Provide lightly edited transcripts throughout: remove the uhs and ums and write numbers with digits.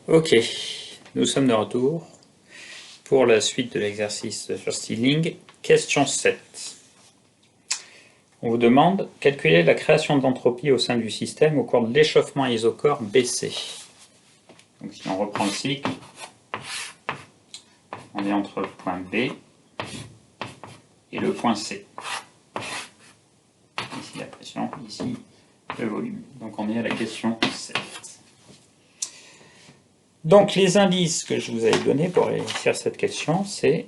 Ok, nous sommes de retour pour la suite de l'exercice sur Stirling. Question 7. On vous demande calculer la création d'entropie au sein du système au cours de l'échauffement isochore BC. Donc si on reprend le cycle, on est entre le point B et le point C. Ici la pression, ici le volume. Donc on est à la question 7. Donc les indices que je vous avais donnés pour réussir cette question, c'est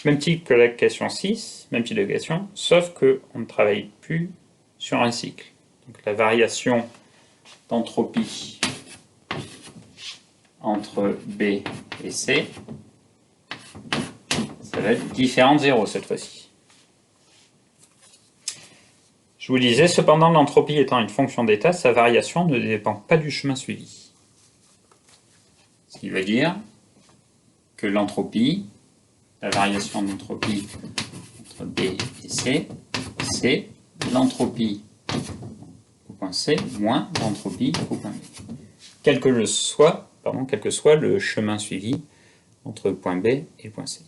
même type que la question 6, même type de question, sauf qu'on ne travaille plus sur un cycle. Donc la variation d'entropie entre B et C, ça va être différent de 0 cette fois-ci. Je vous disais, cependant, l'entropie étant une fonction d'état, sa variation ne dépend pas du chemin suivi. Ce qui veut dire que l'entropie, la variation d'entropie entre B et C, c'est l'entropie au point C moins l'entropie au point B. Quel que soit le chemin suivi entre le point B et le point C.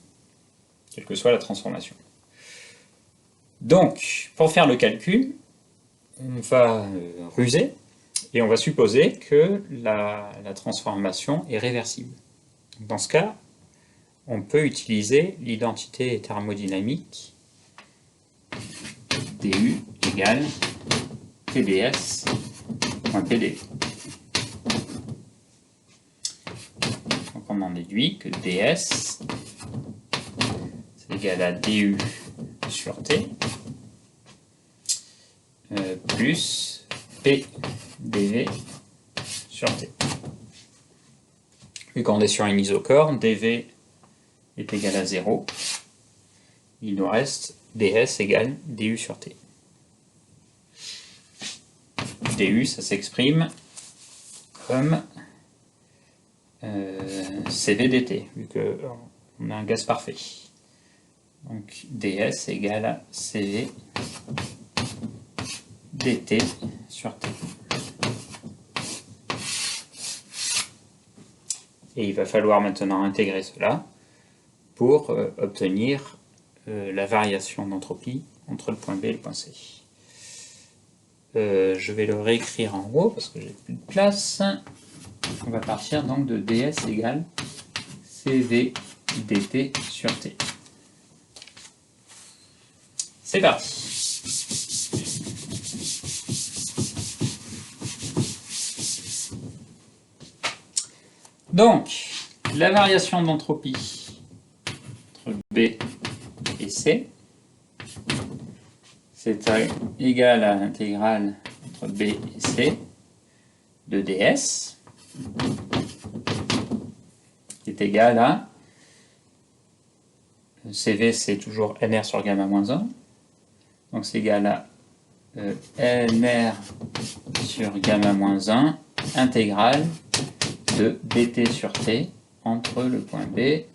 Quelle que soit la transformation. Donc, pour faire le calcul, on va ruser et on va supposer que la transformation est réversible. Dans ce cas, on peut utiliser l'identité thermodynamique du égale TdS moins PdV. Donc on en déduit que ds c'est égal à du sur t plus pdv sur t. Vu qu'on est sur une isochore, dv est égal à 0, il nous reste ds égale du sur t. du, ça s'exprime comme cv dt, vu qu'on a un gaz parfait. Donc ds égale à cv dt sur t. Et il va falloir maintenant intégrer cela pour obtenir la variation d'entropie entre le point B et le point C. Je vais le réécrire en haut parce que j'ai plus de place. On va partir donc de ds égale cv dt sur t. C'est parti. Donc, la variation d'entropie entre B et C, c'est égal à l'intégrale entre B et C de ds, qui est égal à Cv, c'est toujours nr sur gamma moins 1, donc c'est égal à nr sur gamma moins 1 intégrale de dt sur t entre le point B et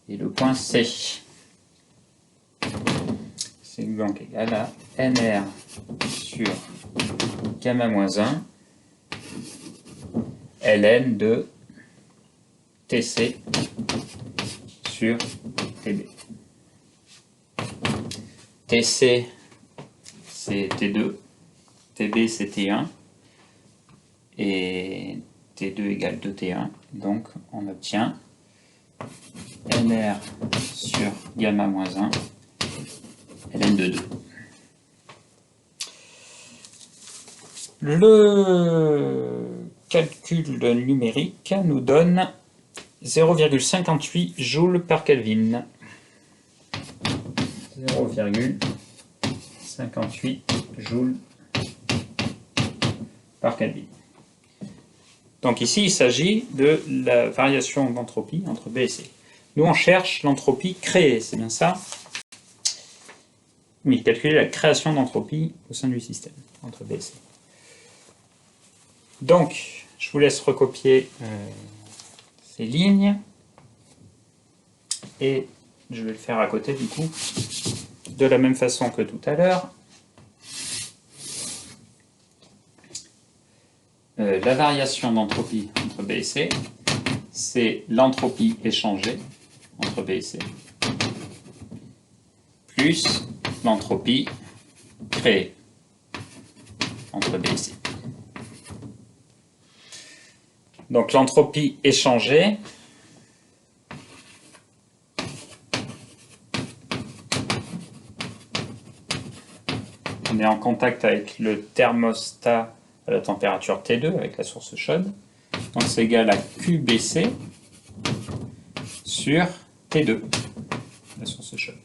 le point C. C'est donc égal à nr sur gamma moins 1 ln de tc sur tb. tc c'est t2, tb c'est t1 et T2 égale 2T1, donc on obtient nr sur gamma moins 1 ln de 2. Le calcul numérique nous donne 0,58 joules par Kelvin. 0,58 joules par Kelvin. Donc ici, il s'agit de la variation d'entropie entre B et C. Nous, on cherche l'entropie créée, c'est bien ça? Oui, calculer la création d'entropie au sein du système, entre B et C. Donc, je vous laisse recopier ces lignes. Et je vais le faire à côté, du coup, de la même façon que tout à l'heure. la variation d'entropie entre B et C, c'est l'entropie échangée entre B et C, plus l'entropie créée entre B et C. Donc l'entropie échangée, on est en contact avec le thermostat à la température T2 avec la source chaude. Donc c'est égal à QBC sur T2, la source chaude.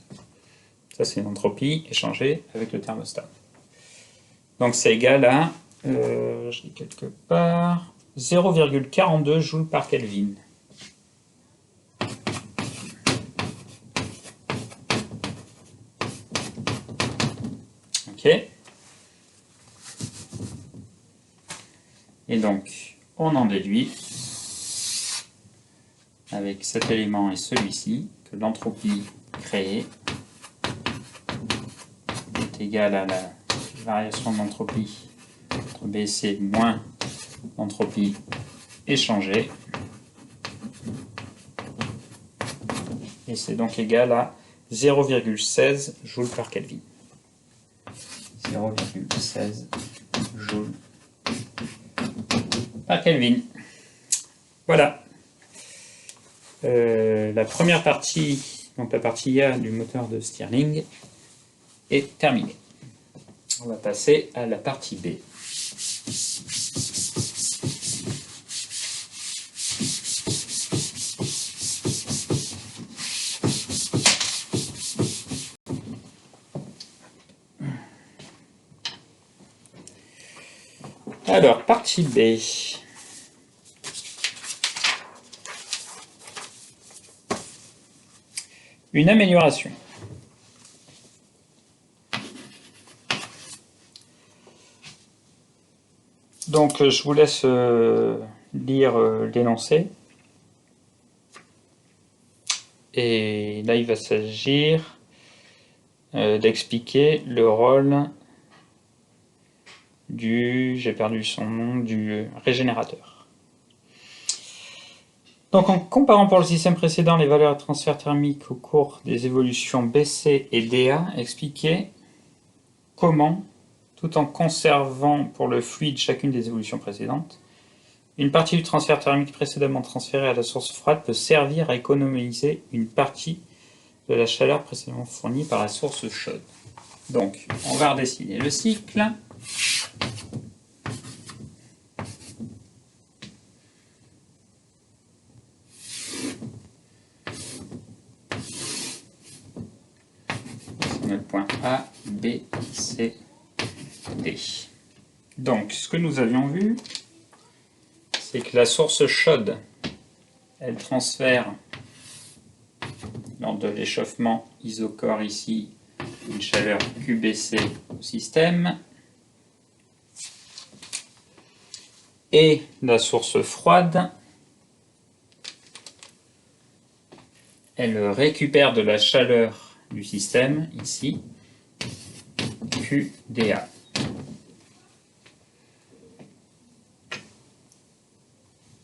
Ça c'est l'entropie échangée avec le thermostat. Donc c'est égal à, je l'ai quelque part, 0,42 joules par Kelvin. Ok. Et donc, on en déduit, avec cet élément et celui-ci, que l'entropie créée est égale à la variation d'entropie entre B et C moins l'entropie échangée. Et c'est donc égal à 0,16 joules par Kelvin. 0,16 joules par Kelvin. Voilà. La première partie, donc la partie A du moteur de Stirling, est terminée. On va passer à la partie B. Alors, partie B. Une amélioration. Donc, je vous laisse lire l'énoncé. Et là, il va s'agir d'expliquer le rôle j'ai perdu son nom, du régénérateur. Donc en comparant pour le système précédent les valeurs de transfert thermique au cours des évolutions BC et DA, expliquez comment, tout en conservant pour le fluide chacune des évolutions précédentes, une partie du transfert thermique précédemment transféré à la source froide peut servir à économiser une partie de la chaleur précédemment fournie par la source chaude. Donc, on va redessiner le cycle. On a le point A, B, C, D. Donc, ce que nous avions vu, c'est que la source chaude, elle transfère, lors de l'échauffement isochore ici, une chaleur QBC au système, et la source froide, elle récupère de la chaleur du système, ici, QDA.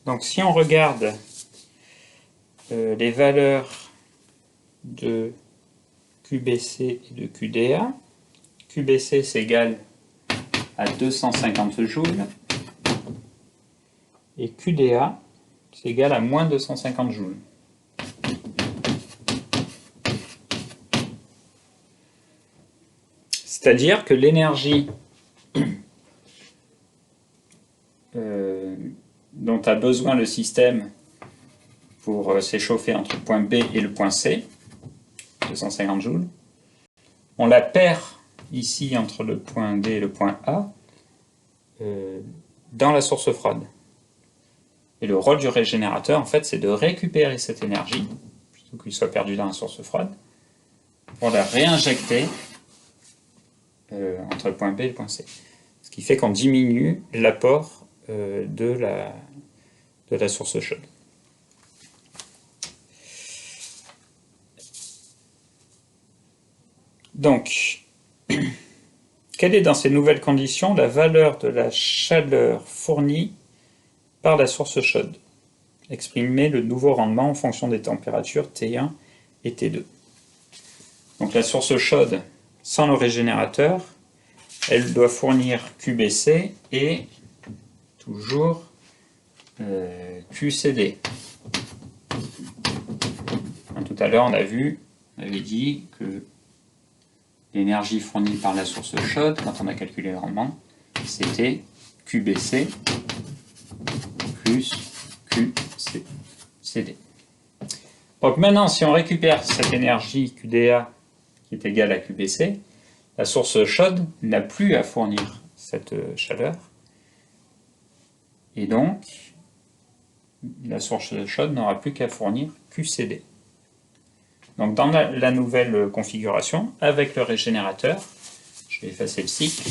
Donc si on regarde les valeurs de QBC et de QDA, QBC c'est égal à 250 joules, et QDA c'est égal à moins 250 joules. C'est-à-dire que l'énergie dont a besoin le système pour s'échauffer entre le point B et le point C, 250 joules, on la perd ici entre le point D et le point A dans la source froide. Et le rôle du régénérateur, en fait, c'est de récupérer cette énergie, plutôt qu'il soit perdu dans la source froide, pour la réinjecter entre le point B et le point C. Ce qui fait qu'on diminue l'apport de la source chaude. Donc, quelle est dans ces nouvelles conditions la valeur de la chaleur fournie par la source chaude. Exprimer le nouveau rendement en fonction des températures T1 et T2. Donc la source chaude, sans le régénérateur, elle doit fournir QBC et toujours QCD. Tout à l'heure, on avait dit que l'énergie fournie par la source chaude, quand on a calculé le rendement, c'était QBC plus QCD. Donc maintenant, si on récupère cette énergie QDA qui est égale à QBC, la source chaude n'a plus à fournir cette chaleur. Et donc, la source chaude n'aura plus qu'à fournir QCD. Donc dans la nouvelle configuration, avec le régénérateur, je vais effacer le cycle.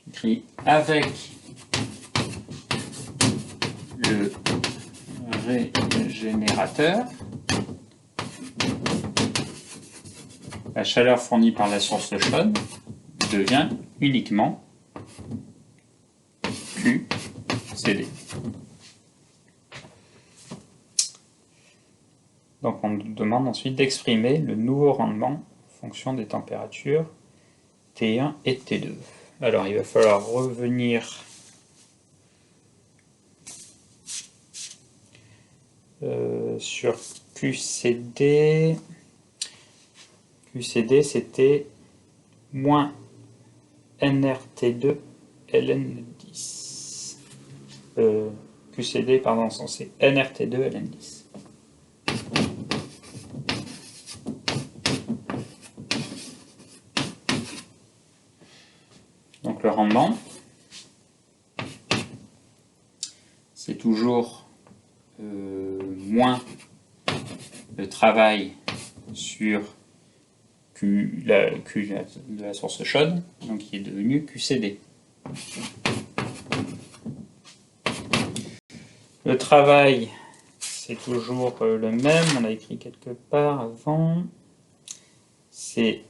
J'écris avec le régénérateur, la chaleur fournie par la source chaude devient uniquement QCD. Donc on nous demande ensuite d'exprimer le nouveau rendement en fonction des températures T1 et T2. Alors il va falloir revenir sur QCD. QCD c'était moins NRT2 LN10. QCD, pardon, c'est NRT2 LN10. Donc le rendement, c'est toujours moins le travail sur Q de la source chaude, donc qui est devenu QCD. Le travail, c'est toujours le même, on l'a écrit quelque part avant, c'est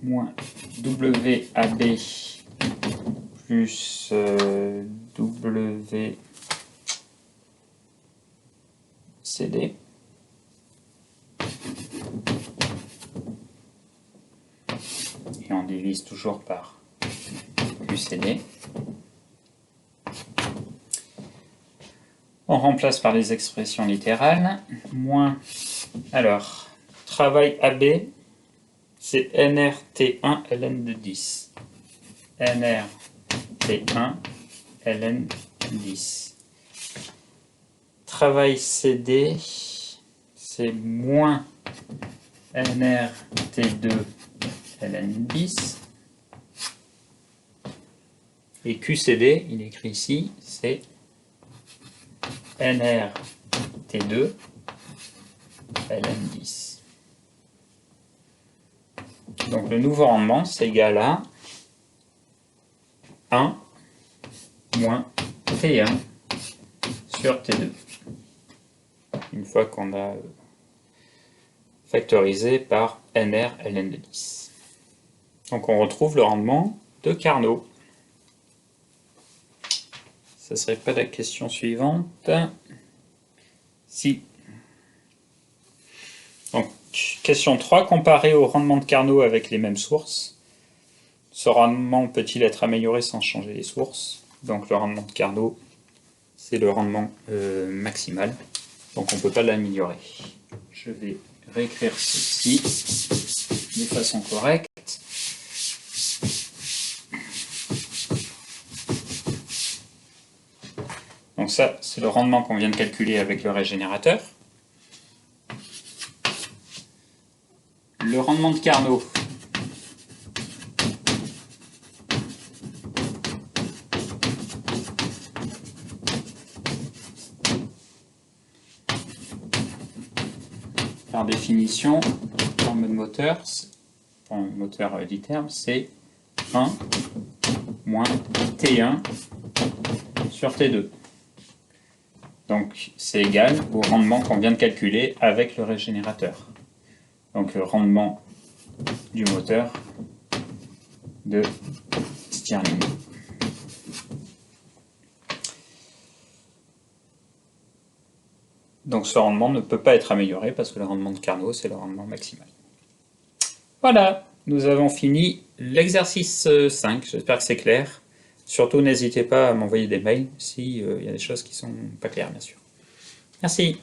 moins WAB plus WCD. Et on divise toujours par QCD. On remplace par les expressions littérales. Moins, alors, travail AB, c'est NRT1 ln de 10. NRT1 ln 10. Travail CD, c'est moins NRT2 ln 10. Et QCD, il est écrit ici, c'est NRT2 ln 10. Donc le nouveau rendement, c'est égal à 1 moins T1 sur T2. Une fois qu'on a factorisé par NR ln de 10. Donc on retrouve le rendement de Carnot. Ce ne serait pas la question suivante. Si. Donc, question 3. Comparé au rendement de Carnot avec les mêmes sources, ce rendement peut-il être amélioré sans changer les sources? Donc le rendement de Carnot, c'est le rendement maximal. Donc on ne peut pas l'améliorer. Je vais réécrire ceci de façon correcte. Donc ça, c'est le rendement qu'on vient de calculer avec le régénérateur. Le rendement de Carnot, par définition, en mode moteur, en moteur d'iterme, c'est 1 moins T1 sur T2. Donc c'est égal au rendement qu'on vient de calculer avec le régénérateur. Donc le rendement du moteur de Stirling. Donc ce rendement ne peut pas être amélioré parce que le rendement de Carnot, c'est le rendement maximal. Voilà, nous avons fini l'exercice 5, j'espère que c'est clair. Surtout, n'hésitez pas à m'envoyer des mails s'il y a des choses qui ne sont pas claires, bien sûr. Merci.